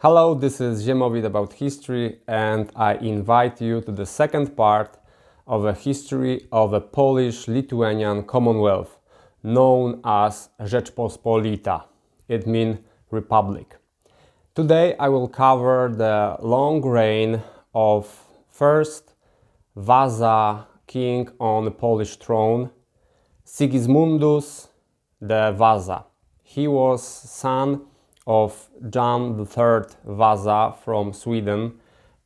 Hello, this is Ziemowit about history, and I invite you to the second part of a history of the Polish-Lithuanian Commonwealth, known as Rzeczpospolita. It means republic. Today I will cover the long reign of first Vasa king on the Polish throne, Sigismundus the Vasa. He was son of John III Vasa from Sweden,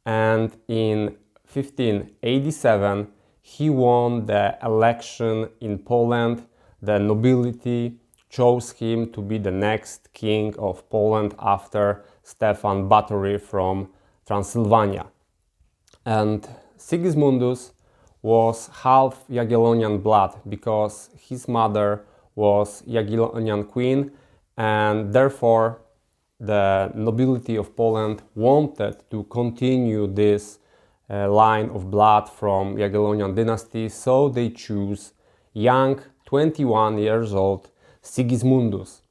and in 1587 he won the election in Poland. The nobility chose him to be the next king of Poland after Stefan Batory from Transylvania. And Sigismundus was half Jagiellonian blood because his mother was Jagiellonian queen, and therefore the nobility of Poland wanted to continue this line of blood from Jagiellonian dynasty, so they chose young 21 years old Sigismundus.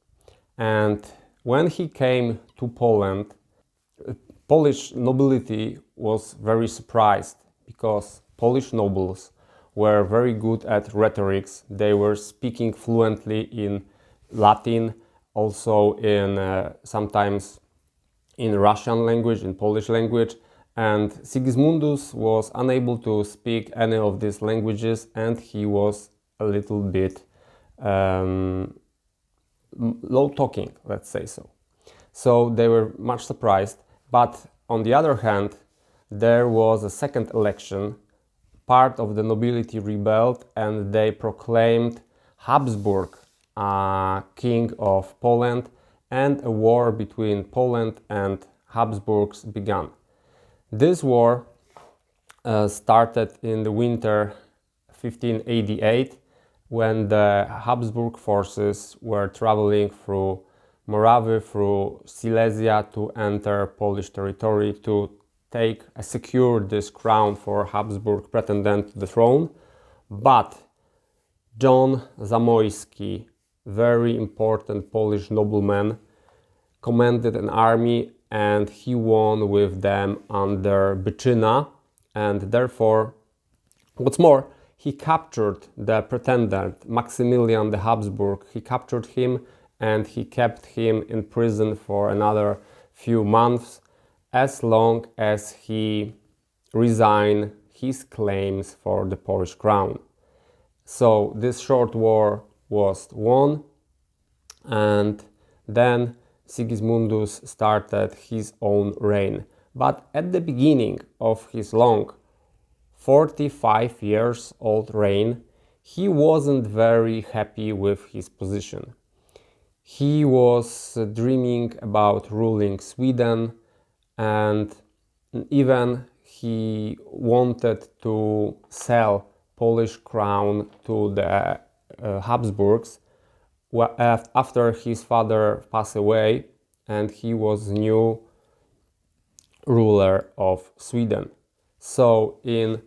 And when he came to Poland, Polish nobility was very surprised because Polish nobles were very good at rhetorics. They were speaking fluently in Latin, also in sometimes in Russian language, in Polish language, and Sigismundus was unable to speak any of these languages, and he was a little bit low talking, let's say so. So they were much surprised, but on the other hand, there was a second election. Part of the nobility rebelled and they proclaimed Habsburg king of Poland, and a war between Poland and Habsburgs began. This war started in the winter 1588 when the Habsburg forces were traveling through Moravia, through Silesia to enter Polish territory to secure this crown for Habsburg pretendant to the throne. But John Zamoyski, very important Polish nobleman, commanded an army and he won with them under Byczyna, and therefore, what's more, he captured the pretendant Maximilian the Habsburg. He captured him and he kept him in prison for another few months, as long as he resigned his claims for the Polish crown. So this short war was won, and then Sigismundus started his own reign. But at the beginning of his long 45 years old reign, he wasn't very happy with his position. He was dreaming about ruling Sweden, and even he wanted to sell Polish crown to the Habsburgs after his father passed away and he was new ruler of Sweden. So in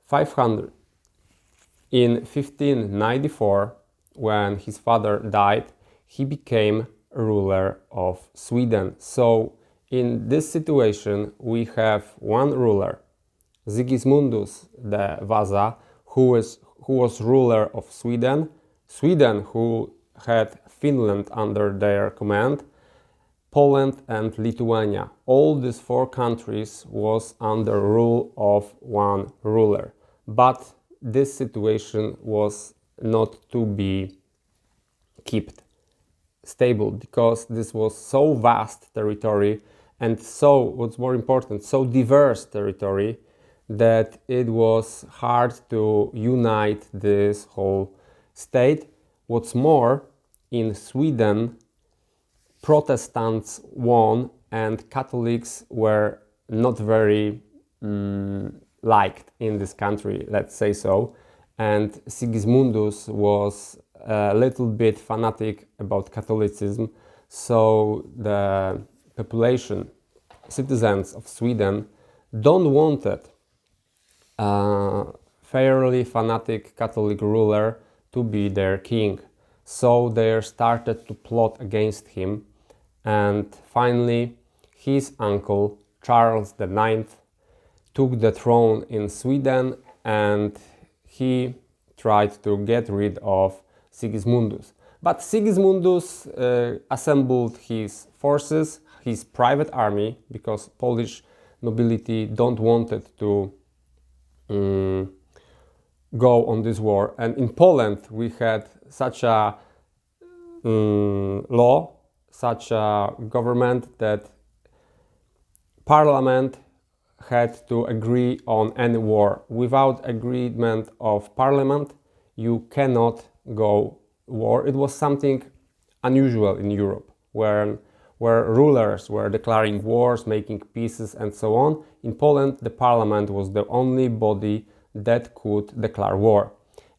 1594, when his father died, he became ruler of Sweden. So in this situation we have one ruler, Sigismundus the Vasa, who was ruler of Sweden, who had Finland under their command, Poland and Lithuania. All these four countries was under rule of one ruler. But this situation was not to be kept stable because this was so vast territory and so, what's more important, so diverse territory that it was hard to unite this whole state. What's more, in Sweden, Protestants won and Catholics were not very liked in this country, let's say so. And Sigismundus was a little bit fanatic about Catholicism, so the population, citizens of Sweden, don't want it fairly fanatic Catholic ruler to be their king. So they started to plot against him, and finally his uncle Charles IX took the throne in Sweden, and he tried to get rid of Sigismundus. But Sigismundus assembled his forces, his private army, because Polish nobility don't wanted to go on this war. And in Poland we had such a law, such a government, that parliament had to agree on any war. Without agreement of parliament, you cannot go war. It was something unusual in Europe, where rulers were declaring wars, making peaces, and so on. In Poland, the parliament was the only body that could declare war.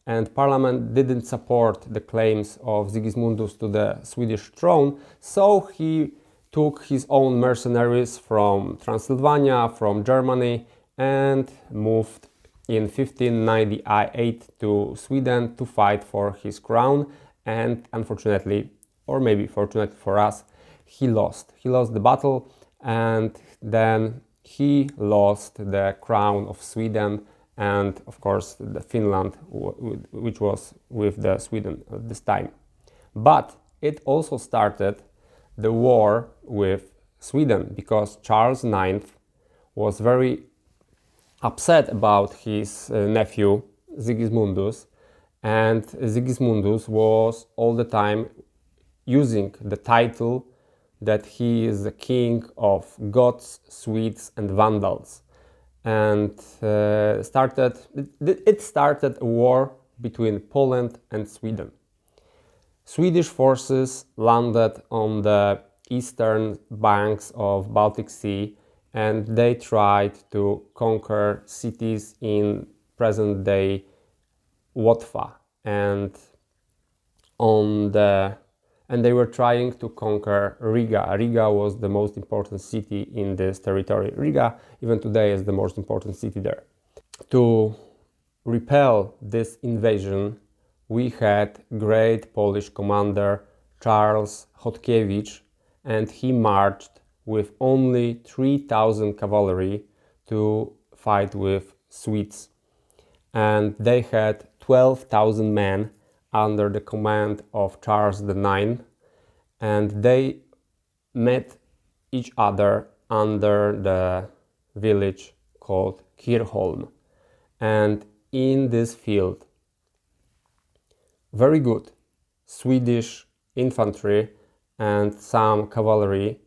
And parliament didn't support the claims of Sigismundus to the Swedish throne, so he took his own mercenaries from Transylvania, from Germany, and moved in 1598 to Sweden to fight for his crown. And unfortunately, or maybe fortunately for us, he lost. He lost the battle, and then he lost the crown of Sweden and, of course, the Finland, which was with the Sweden at this time. But it also started the war with Sweden, because Charles IX was very upset about his nephew Sigismundus, and Sigismundus was all the time using the title that he is the king of Goths, Swedes, and Vandals. And it started a war between Poland and Sweden. Swedish forces landed on the eastern banks of Baltic Sea, and they tried to conquer cities in present-day Łotwa, and they were trying to conquer Riga. Riga was the most important city in this territory. Riga, even today, is the most important city there. To repel this invasion, we had great Polish commander Charles Chodkiewicz, and he marched with only 3,000 cavalry to fight with Swedes. And they had 12,000 men under the command of Charles IX, and they met each other under the village called Kirchholm. And in this field, very good Swedish infantry and some cavalry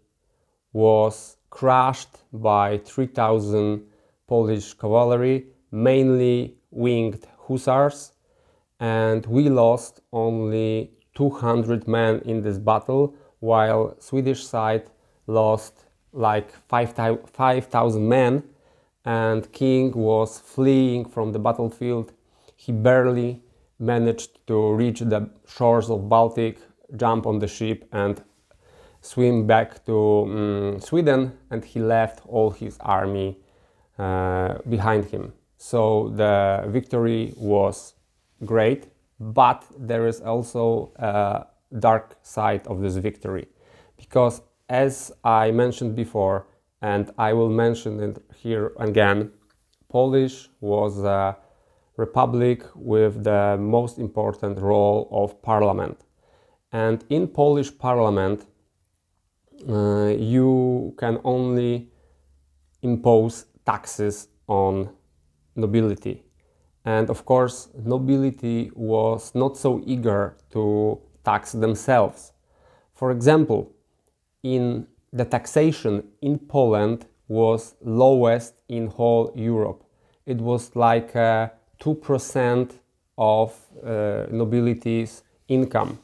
was crushed by 3,000 Polish cavalry, mainly winged hussars, and we lost only 200 men in this battle, while Swedish side lost like 5,000 men, and King was fleeing from the battlefield. He barely managed to reach the shores of Baltic, jump on the ship and swim back to Sweden, and he left all his army behind him. So the victory was great, but there is also a dark side of this victory, because as I mentioned before, and I will mention it here again, Polish was a republic with the most important role of parliament. And in Polish parliament, you can only impose taxes on nobility. And of course, nobility was not so eager to tax themselves. For example, in the taxation in Poland was lowest in whole Europe. It was like 2% of nobility's income.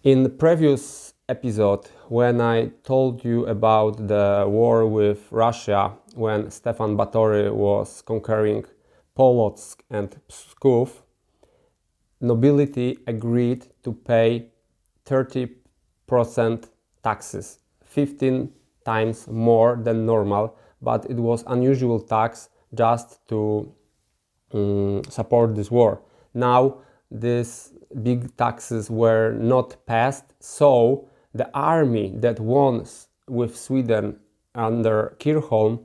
In the previous episode, when I told you about the war with Russia, when Stefan Batory was conquering Polotsk and Pskov, nobility agreed to pay 30% taxes, 15 times more than normal, but it was unusual tax just to support this war. Now these big taxes were not passed, so the army that won with Sweden under Kirchholm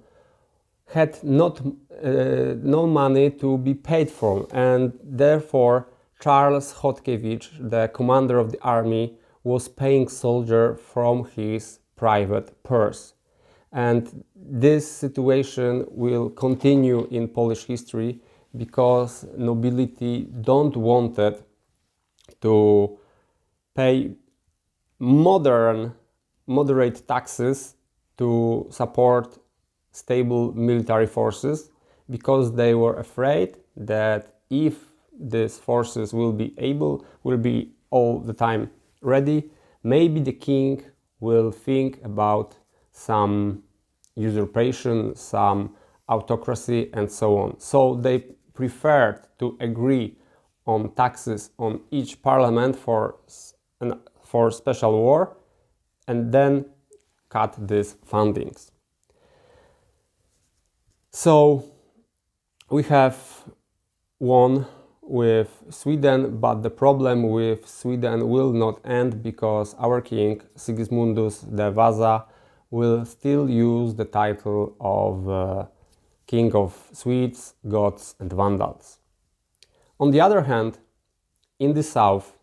had no money to be paid from, and therefore Charles Chodkiewicz, the commander of the army, was paying soldier from his private purse. And this situation will continue in Polish history because nobility don't wanted to pay moderate taxes to support stable military forces, because they were afraid that if these forces will be all the time ready, maybe the king will think about some usurpation, some autocracy, and so on. So they preferred to agree on taxes on each parliament for special war, and then cut these fundings. So we have won with Sweden, but the problem with Sweden will not end, because our king Sigismundus the Vasa will still use the title of King of Swedes, Goths and Vandals. On the other hand, in the south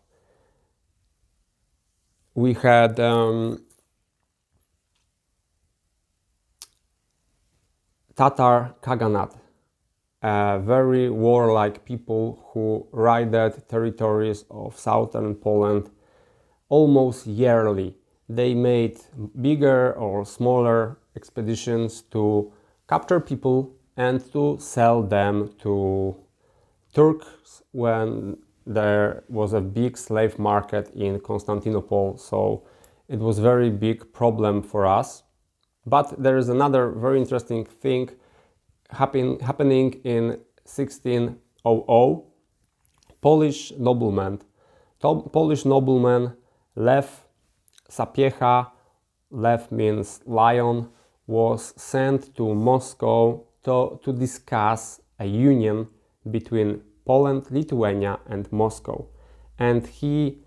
we had Tatar Khaganate, very warlike people who raided territories of southern Poland almost yearly. They made bigger or smaller expeditions to capture people and to sell them to Turks when there was a big slave market in Constantinople. So it was a very big problem for us. But there is another very interesting thing happening in 1600. Polish nobleman Lew Sapieha, Lew means lion, was sent to Moscow to discuss a union between Poland, Lithuania and Moscow. And he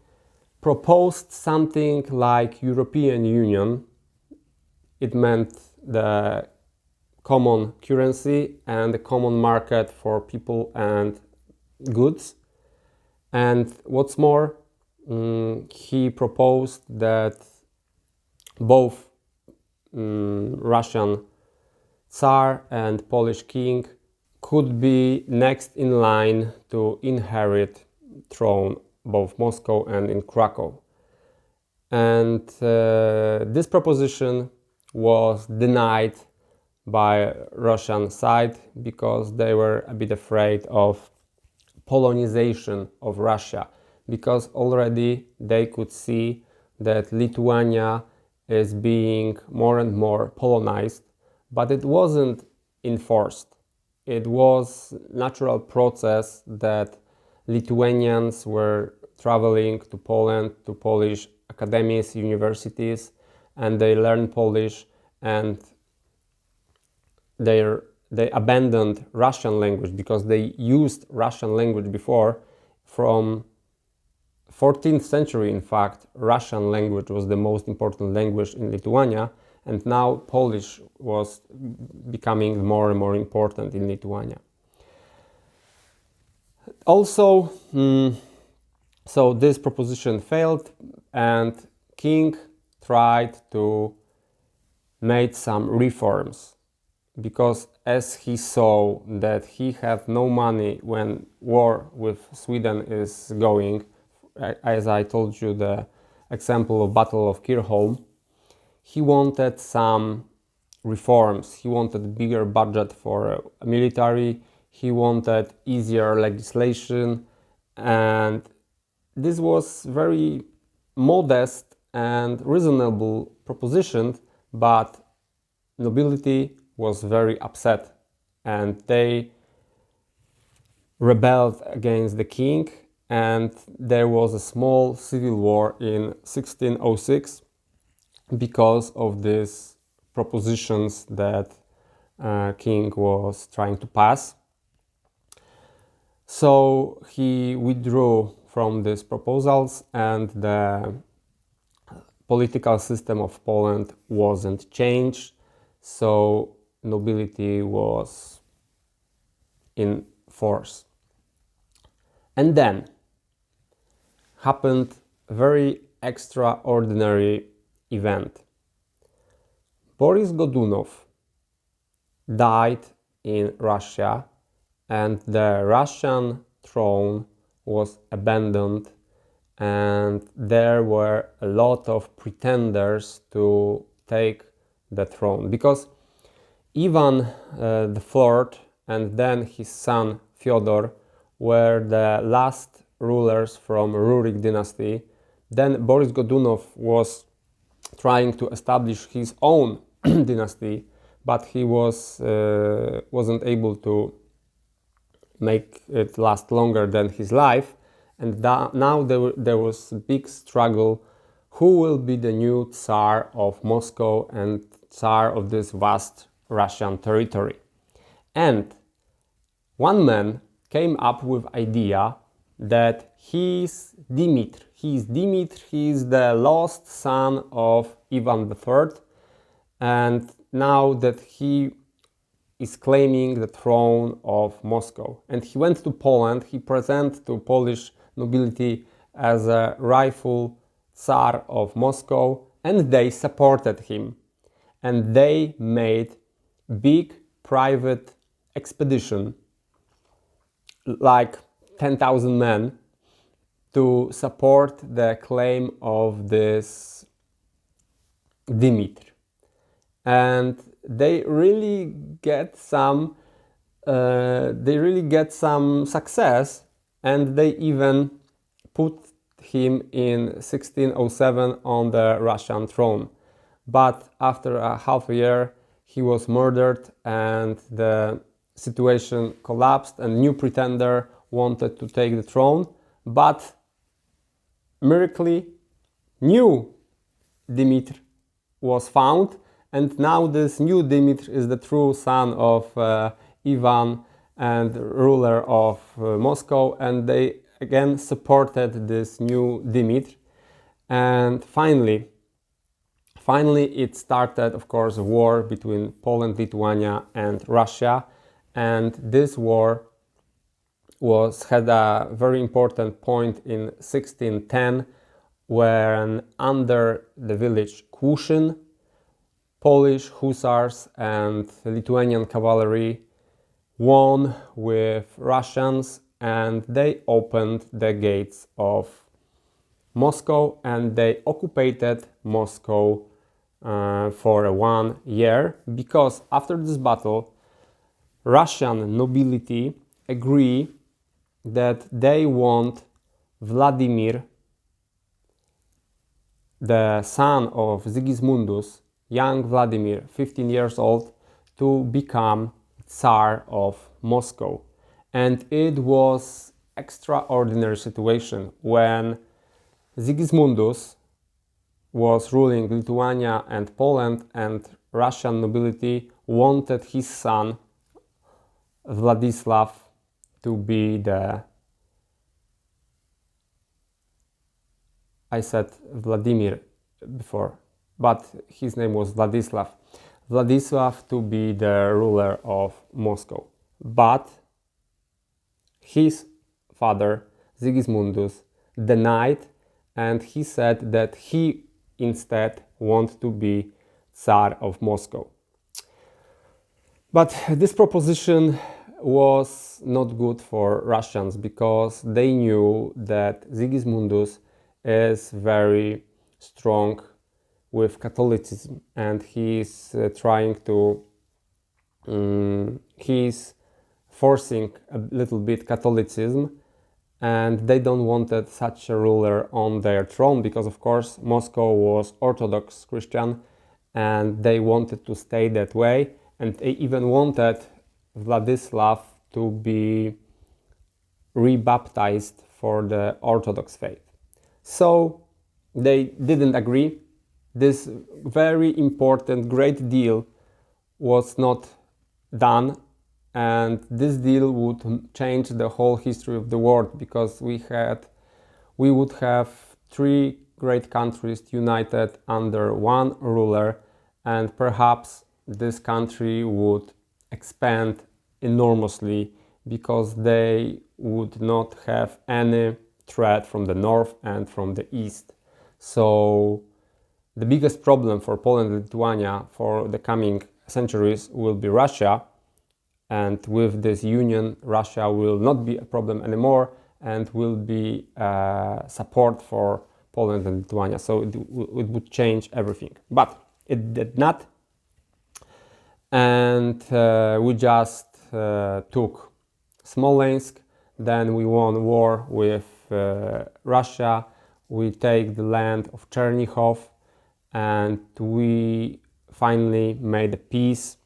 proposed something like European Union. It meant the common currency and the common market for people and goods. And what's more, he proposed that both Russian Tsar and Polish king could be next in line to inherit throne both Moscow and in Krakow. And this proposition was denied by Russian side because they were a bit afraid of Polonization of Russia, because already they could see that Lithuania is being more and more Polonized, but it wasn't enforced. It was a natural process that Lithuanians were traveling to Poland, to Polish academies, universities, and they learned Polish, and they abandoned Russian language because they used Russian language before. From 14th century, in fact, Russian language was the most important language in Lithuania, and now Polish was becoming more and more important in Lithuania. Also, so this proposition failed, and king tried to make some reforms, because as he saw that he had no money when war with Sweden is going, as I told you the example of Battle of Kirchholm, he wanted some reforms. He wanted bigger budget for military, he wanted easier legislation, and this was very modest and reasonable proposition, but nobility was very upset and they rebelled against the king, and there was a small civil war in 1606 because of these propositions that king was trying to pass. So he withdrew from these proposals, and the political system of Poland wasn't changed, so nobility was in force. And then happened a very extraordinary event. Boris Godunov died in Russia, and the Russian throne was abandoned, and there were a lot of pretenders to take the throne, because Ivan the Fourth and then his son Fyodor were the last rulers from Rurik dynasty. Then Boris Godunov was trying to establish his own dynasty, but he wasn't able to make it last longer than his life. And now there was a big struggle. Who will be the new Tsar of Moscow and Tsar of this vast Russian territory? And one man came up with idea that he's Dmitri. He's the lost son of Ivan III, and now that he is claiming the throne of Moscow. And he went to Poland, he presented to Polish nobility as a rightful Tsar of Moscow, and they supported him. And they made big private expedition, like 10,000 men, to support the claim of this Dmitri. And they really get some success, and they even put him in 1607 on the Russian throne. But after a half a year he was murdered, and the situation collapsed, and new pretender wanted to take the throne, but miraculously new Dmitri was found, and now this new Dmitri is the true son of Ivan and ruler of Moscow, and they again supported this new Dmitri. And finally it started, of course, a war between Poland, Lithuania and Russia, and this war had a very important point in 1610, when under the village Kłuszyn, Polish hussars and Lithuanian cavalry won with Russians, and they opened the gates of Moscow, and they occupied Moscow for 1 year, because after this battle Russian nobility agree that they want Vladimir, the son of Sigismundus, young Vladimir, 15 years old, to become Tsar of Moscow. And it was extraordinary situation when Sigismundus was ruling Lithuania and Poland, and Russian nobility wanted his son Vladislav to be the... I said Vladimir before, but his name was Vladislav. Vladislav to be the ruler of Moscow. But his father, Sigismundus, denied, and he said that he instead wants to be Tsar of Moscow. But this proposition was not good for Russians, because they knew that Sigismundus is very strong with Catholicism, and he's trying to he's forcing a little bit Catholicism, and they don't wanted such a ruler on their throne, because of course Moscow was Orthodox Christian and they wanted to stay that way, and they even wanted Vladislav to be rebaptized for the Orthodox faith. So they didn't agree. This very important, great deal was not done, and this deal would change the whole history of the world, because we would have three great countries united under one ruler, and perhaps this country would expand enormously because they would not have any threat from the north and from the east. So the biggest problem for Poland and Lithuania for the coming centuries will be Russia, and with this union Russia will not be a problem anymore and will be support for Poland and Lithuania. So it would change everything, but it did not, and we just took Smolensk, then we won war with Russia, we take the land of Chernihiv, and we finally made a peace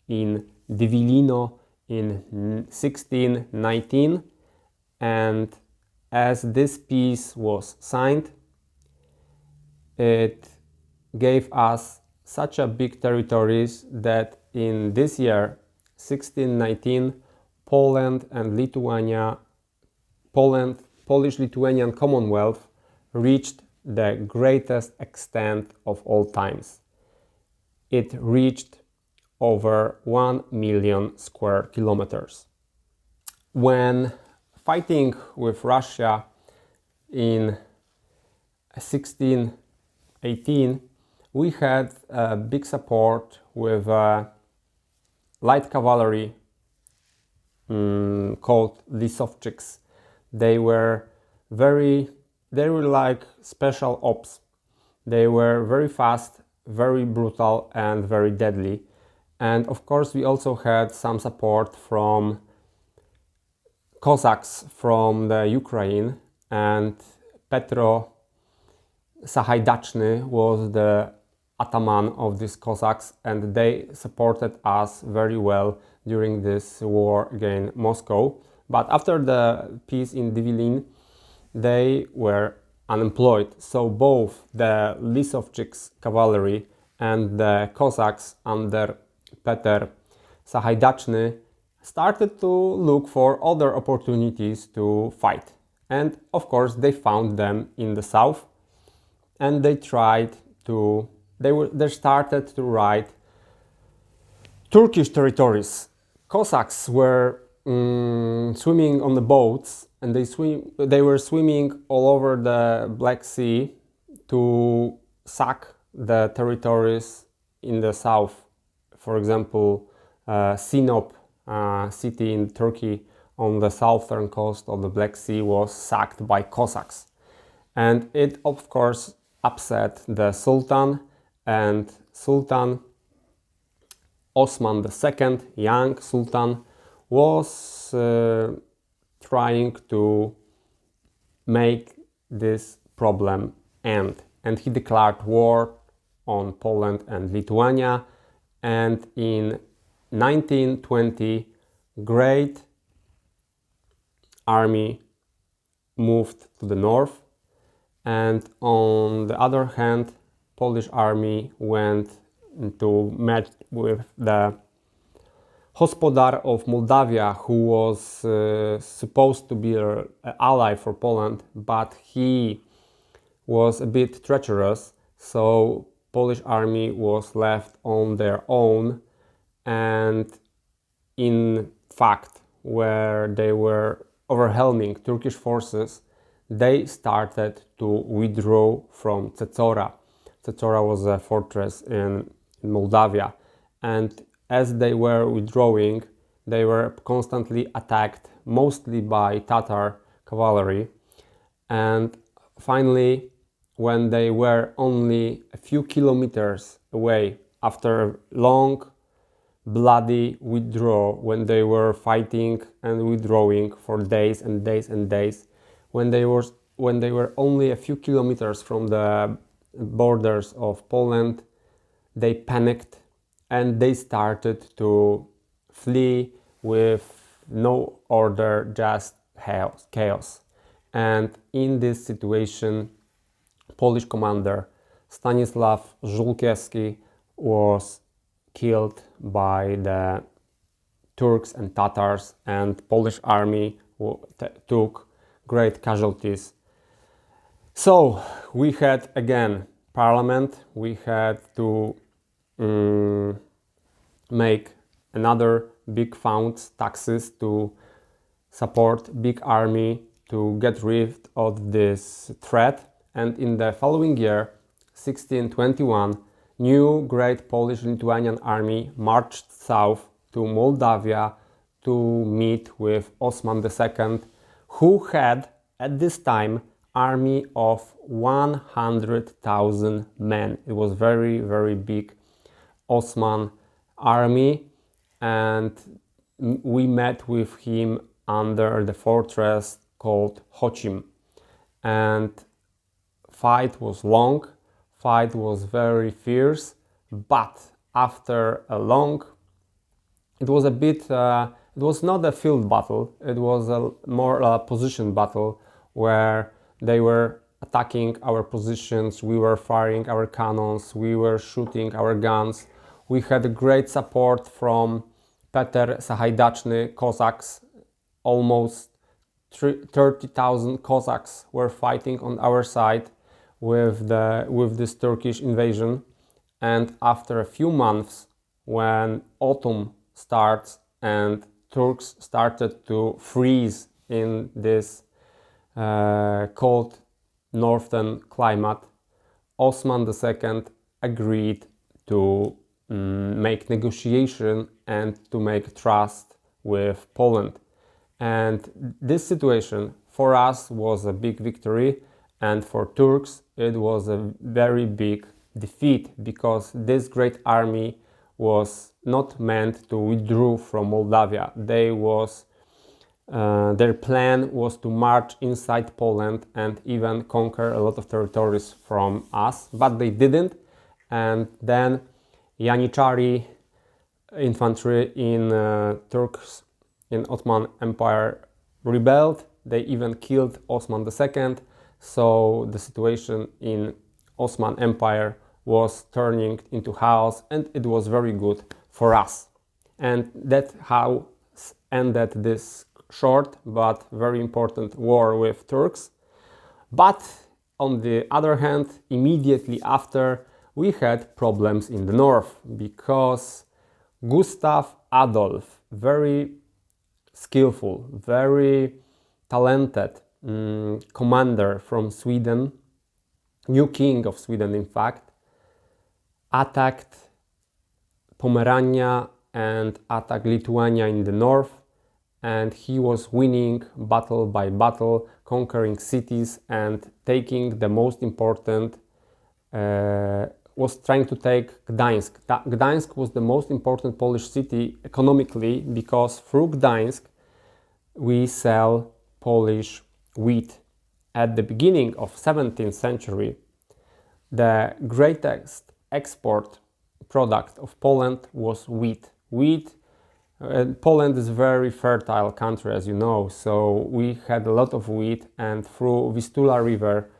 in Divilino in 1619, and as this peace was signed, it gave us such a big territories that in this year 1619 Poland and Lithuania, Polish-Lithuanian Commonwealth reached the greatest extent of all times. It reached over 1 million square kilometers. When fighting with Russia in 1618, we had big support with light cavalry called Lisovchiks. They were like special ops. They were very fast, very brutal, and very deadly. And of course, we also had some support from Cossacks from the Ukraine, and Petro Sahaidachny was the ataman of these Cossacks, and they supported us very well during this war against Moscow. But after the peace in Divilin, they were unemployed. So both the Lisovchiks cavalry and the Cossacks under Petr Sahaidachny started to look for other opportunities to fight. And of course they found them in the south, and they started to ride Turkish territories. Cossacks were swimming on the boats, and they were swimming all over the Black Sea to sack the territories in the south. For example, Sinop city in Turkey on the southern coast of the Black Sea was sacked by Cossacks. And it of course upset the Sultan, and Sultan Osman II, young Sultan, was trying to make this problem end, and he declared war on Poland and Lithuania. And in 1920, great army moved to the north, and on the other hand, Polish army went to meet with the Hospodar of Moldavia, who was supposed to be an ally for Poland, but he was a bit treacherous, so Polish army was left on their own, and in fact, where they were overwhelming Turkish forces, they started to withdraw from Cecora. Cecora was a fortress in Moldavia, and as they were withdrawing, they were constantly attacked, mostly by Tatar cavalry. And finally, when they were only a few kilometers away, after a long, bloody withdrawal, when they were fighting and withdrawing for days and days and days, when they were only a few kilometers from the borders of Poland, they panicked and they started to flee with no order, just chaos. And in this situation, Polish commander Stanisław Żółkiewski was killed by the Turks and Tatars, and Polish army took great casualties. So we had again parliament, we had to make another big funds, taxes to support big army to get rid of this threat. And in the following year, 1621, new great Polish-Lithuanian army marched south to Moldavia to meet with Osman II, who had at this time army of 100,000 men. It was very, very big Osman army, and we met with him under the fortress called Chocim. And fight was long, fight was very fierce, but after a long, it was a bit, it was not a field battle, it was a more a position battle where they were attacking our positions, we were firing our cannons, we were shooting our guns. We had great support from Peter Sahajdachny Cossacks. Almost 30,000 Cossacks were fighting on our side with this Turkish invasion. And after a few months, when autumn starts and Turks started to freeze in this cold northern climate, Osman II agreed to make negotiation and to make trust with Poland. And this situation for us was a big victory, and for Turks it was a very big defeat, because this great army was not meant to withdraw from Moldavia. Their plan was to march inside Poland and even conquer a lot of territories from us, but they didn't. And then Yanichari infantry in Turks in Ottoman Empire rebelled. They even killed Osman II. So the situation in Ottoman Empire was turning into chaos, and it was very good for us. And that's how ended this short but very important war with Turks. But on the other hand, immediately after, we had problems in the north, because Gustav Adolf, very skillful, very talented commander from Sweden, new king of Sweden in fact, attacked Pomerania and attacked Lithuania in the north, and he was winning battle by battle, conquering cities and taking the most important, was trying to take Gdańsk. Gdańsk was the most important Polish city economically, because through Gdańsk we sell Polish wheat. At the beginning of 17th century, the greatest export product of Poland was wheat. Poland is a very fertile country, as you know, so we had a lot of wheat, and through Vistula River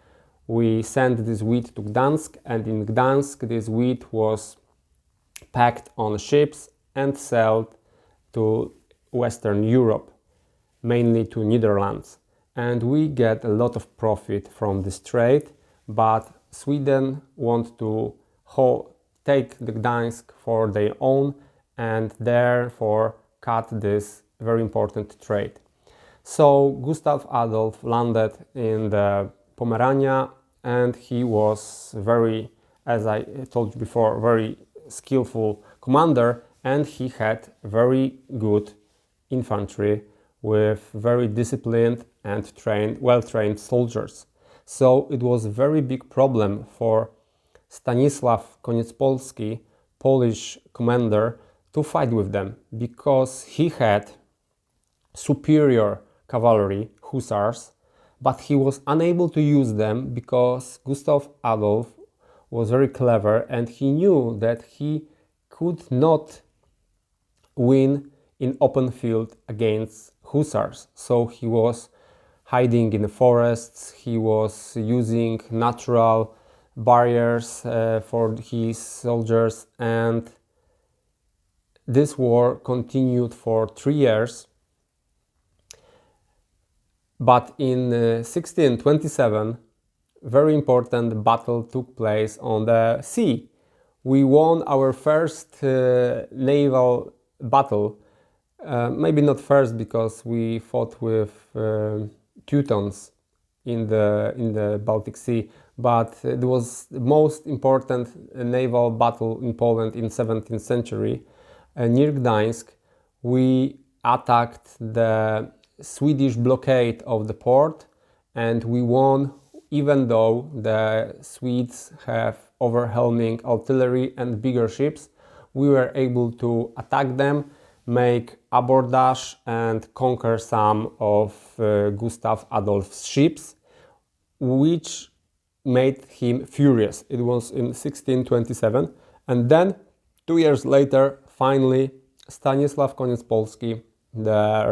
we sent this wheat to Gdansk, and in Gdansk this wheat was packed on ships and sold to Western Europe, mainly to Netherlands. And we get a lot of profit from this trade, but Sweden wants to take the Gdansk for their own, and therefore cut this very important trade. So Gustav Adolf landed in the Pomerania, and he was very, as I told you before, very skillful commander, and he had very good infantry with very disciplined and well-trained soldiers. So it was a very big problem for Stanisław Koniecpolski, Polish commander, to fight with them, because he had superior cavalry, hussars, but he was unable to use them because Gustav Adolf was very clever, and he knew that he could not win in open field against hussars. So he was hiding in the forests, he was using natural barriers for his soldiers, and this war continued for 3 years. But in 1627, very important battle took place on the sea. We won our first naval battle. Maybe not first, because we fought with Teutons in the Baltic Sea, but it was the most important naval battle in Poland in 17th century. Near Gdańsk, we attacked the Swedish blockade of the port, and we won, even though the Swedes have overwhelming artillery and bigger ships. We were able to attack them, make abordage, and conquer some of Gustav Adolf's ships, which made him furious. It was in 1627, and then 2 years later, finally, Stanisław Koniec Polski, the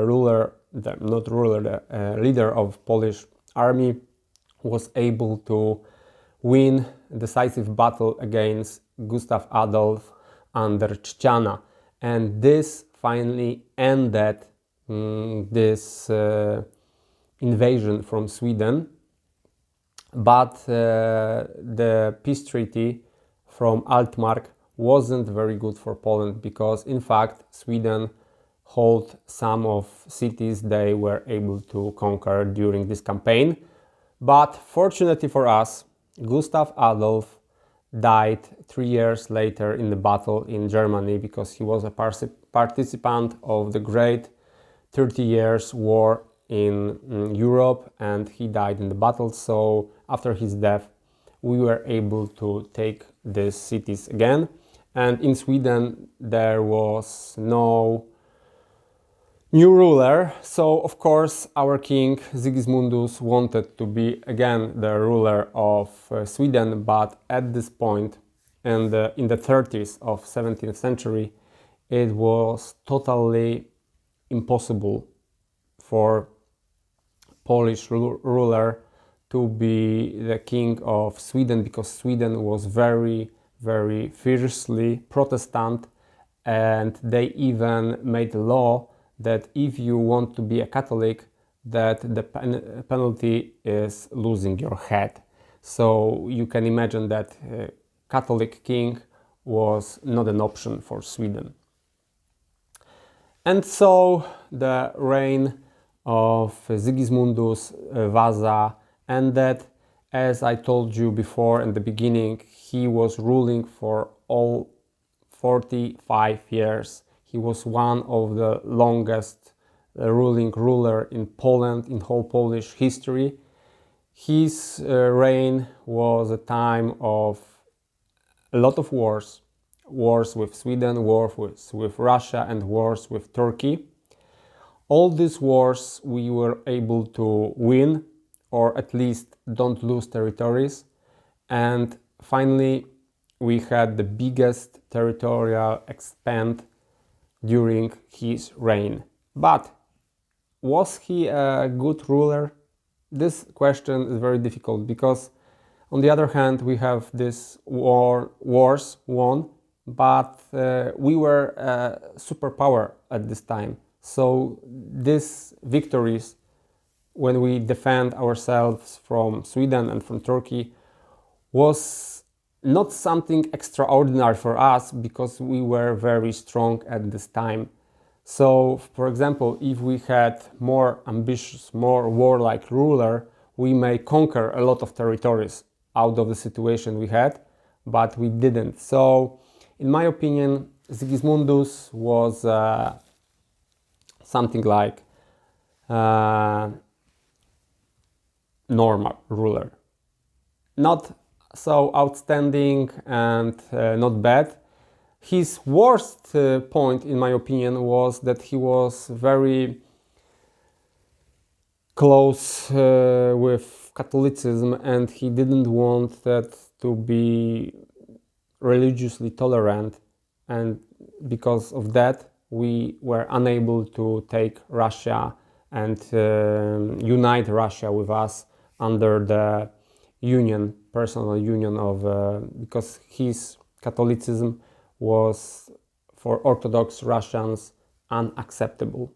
leader of Polish army, was able to win a decisive battle against Gustav Adolf under Trzciana, and this finally ended this invasion from Sweden. But the peace treaty from Altmark wasn't very good for Poland, because in fact Sweden held some of cities they were able to conquer during this campaign. But fortunately for us, Gustav Adolf died 3 years later in the battle in Germany, because he was a participant of the Great 30 Years War in Europe, and he died in the battle. So after his death, we were able to take these cities again. And in Sweden, there was no new ruler, so of course our king Sigismundus wanted to be again the ruler of Sweden, but at this point, and in the 30s of 17th century, it was totally impossible for Polish ruler to be the king of Sweden, because Sweden was very, very fiercely Protestant, and they even made a law that if you want to be a Catholic, that the penalty is losing your head. So you can imagine that Catholic king was not an option for Sweden. And so the reign of Sigismundus Vasa ended. As I told you before in the beginning, he was ruling for all 45 years. He was one of the longest ruling ruler in Poland, in whole Polish history. His reign was a time of a lot of wars. Wars with Sweden, wars with Russia, and wars with Turkey. All these wars we were able to win, or at least don't lose territories. And finally, we had the biggest territorial expand during his reign. But was he a good ruler? This question is very difficult, because on the other hand, we have this wars won, but we were a superpower at this time. So these victories, when we defend ourselves from Sweden and from Turkey, was not something extraordinary for us, because we were very strong at this time. So, for example, if we had more ambitious, more warlike ruler, we may conquer a lot of territories out of the situation we had, but we didn't. So, in my opinion, Sigismundus was something like normal ruler. Not so outstanding and not bad. His worst point, in my opinion, was that he was very close with Catholicism, and he didn't want that to be religiously tolerant, and because of that we were unable to take Russia and unite Russia with us under the union, personal union of, because his Catholicism was for Orthodox Russians unacceptable.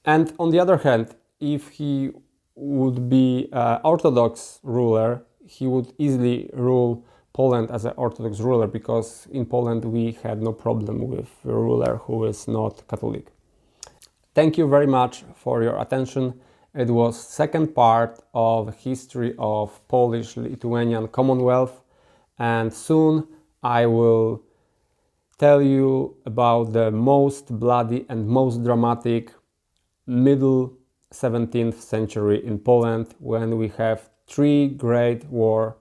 And on the other hand, if he would be an Orthodox ruler, he would easily rule Poland as an Orthodox ruler, because in Poland we had no problem with a ruler who is not Catholic. Thank you very much for your attention. It was second part of history of Polish-Lithuanian Commonwealth, and soon I will tell you about the most bloody and most dramatic middle 17th century in Poland, when we have three great wars,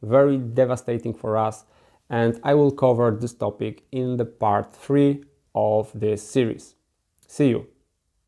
very devastating for us, and I will cover this topic in the part 3 of this series. See you!